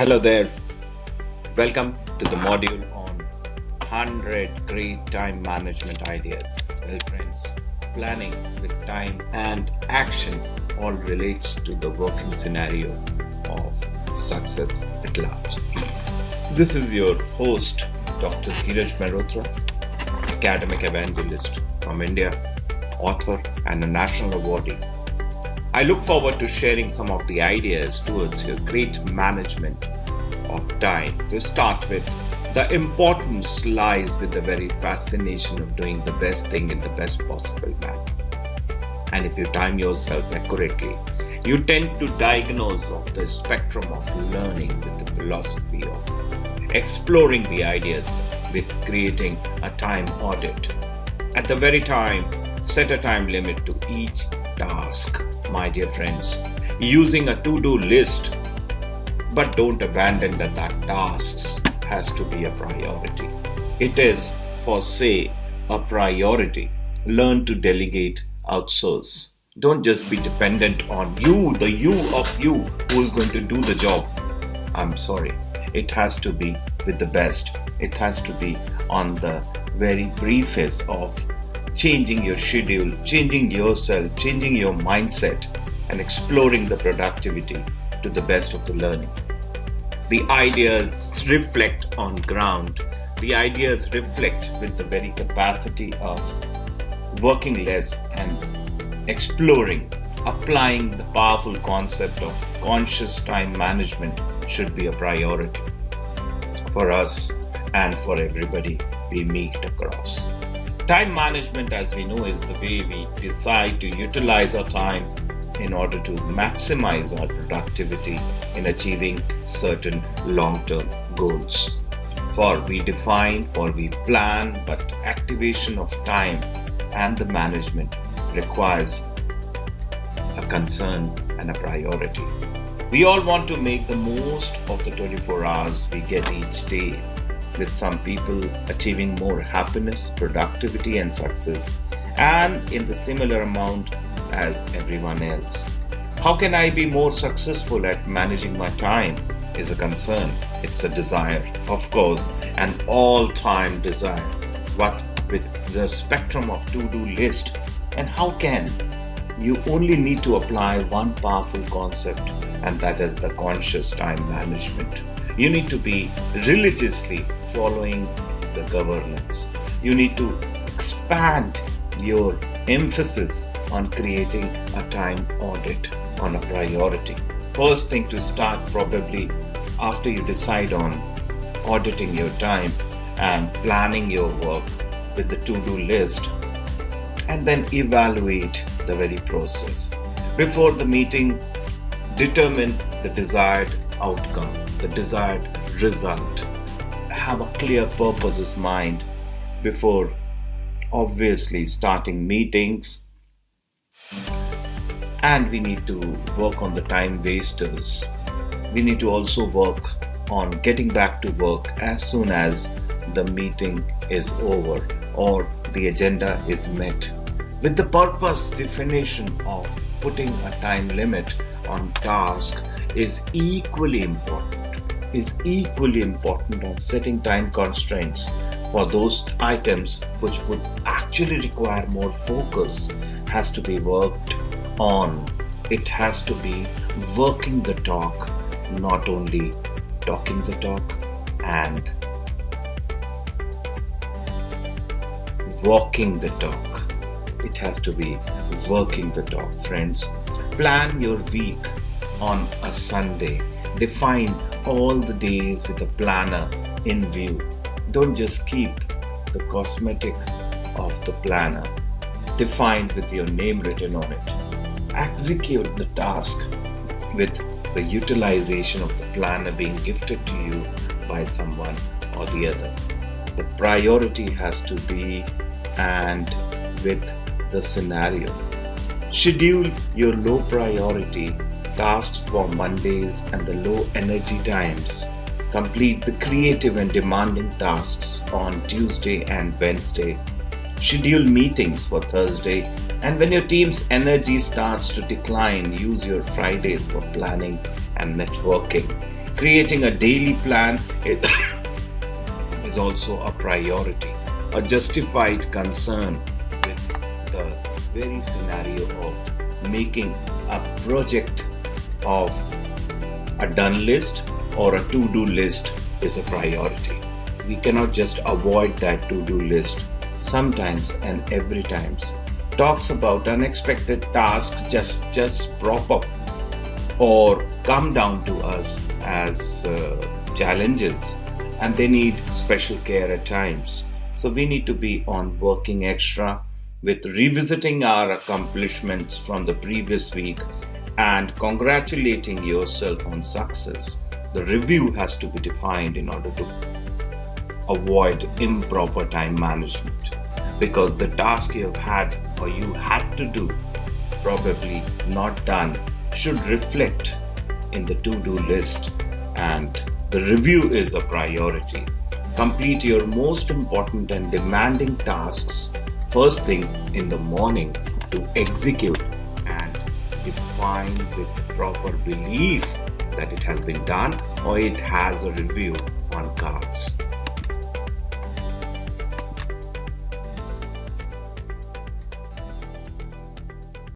Hello there. Welcome to the module on 100 great time management ideas. Well, friends, planning with time and action all relates to the working scenario of success at large. This is your host, Dr. Dheeraj Mehrotra, academic evangelist from India, author, and a national awardee. I look forward to sharing some of the ideas towards your great management of time. To start with, the importance lies with the very fascination of doing the best thing in the best possible manner. And if you time yourself accurately, you tend to diagnose of the spectrum of learning with the philosophy of exploring the ideas with creating a time audit. At the very time, set a time limit to each task, my dear friends, using a to-do list, but don't abandon that tasks has to be a priority. It is, for say, a priority. Learn to delegate, outsource. Don't just be dependent on you, the you of you who is going to do the job. I'm sorry. It has to be with the best. It has to be on the very preface of changing your schedule, changing yourself, changing your mindset, and exploring the productivity to the best of the learning. The ideas reflect on ground. The ideas reflect with the very capacity of working less and exploring, applying the powerful concept of conscious time management should be a priority for us and for everybody we meet across. Time management, as we know, is the way we decide to utilize our time in order to maximize our productivity in achieving certain long-term goals. For we define, for we plan, but activation of time and the management requires a concern and a priority. We all want to make the most of the 24 hours we get each day, with some people achieving more happiness, productivity, and success, and in the similar amount as everyone else. How can I be more successful at managing my time is a concern. It's a desire, of course, an all-time desire. What with the spectrum of to-do list, and how can you only need to apply one powerful concept, and that is the conscious time management. You need to be religiously following the governance. You need to expand your emphasis on creating a time audit on a priority. First thing to start probably after you decide on auditing your time and planning your work with the to-do list, and then evaluate the very process. Before the meeting, determine the desired outcome, the desired result. Have a clear purpose in mind before obviously starting meetings. And we need to work on the time wasters. We need to also work on getting back to work as soon as the meeting is over or the agenda is met. With the purpose definition of putting a time limit on task is equally important on setting time constraints for those items which would actually require more focus has to be worked on. It has to be working the talk, not only talking the talk, and walking the talk. It has to be working the talk, friends. Plan your week on a Sunday. Define all the days with a planner in view. Don't just keep the cosmetic of the planner defined with your name written on it. Execute the task with the utilization of the planner being gifted to you by someone or the other. The priority has to be and with the scenario. Schedule your low priority tasks for Mondays and the low energy times. Complete the creative and demanding tasks on Tuesday and Wednesday. Schedule meetings for Thursday, and when your team's energy starts to decline, use your Fridays for planning and networking. Creating a daily plan is also a priority, a justified concern with the very scenario of making a project of a done list or a to-do list is a priority. We cannot just avoid that to-do list. Sometimes and every times talks about unexpected tasks just prop up or come down to us as challenges, and they need special care at times. So we need to be on working extra with revisiting our accomplishments from the previous week and congratulating yourself on success. The review has to be defined in order to avoid improper time management, because the task you have had or you had to do, probably not done, should reflect in the to-do list, and the review is a priority. Complete your most important and demanding tasks first thing in the morning to execute and define with proper belief that it has been done or it has a review on cards.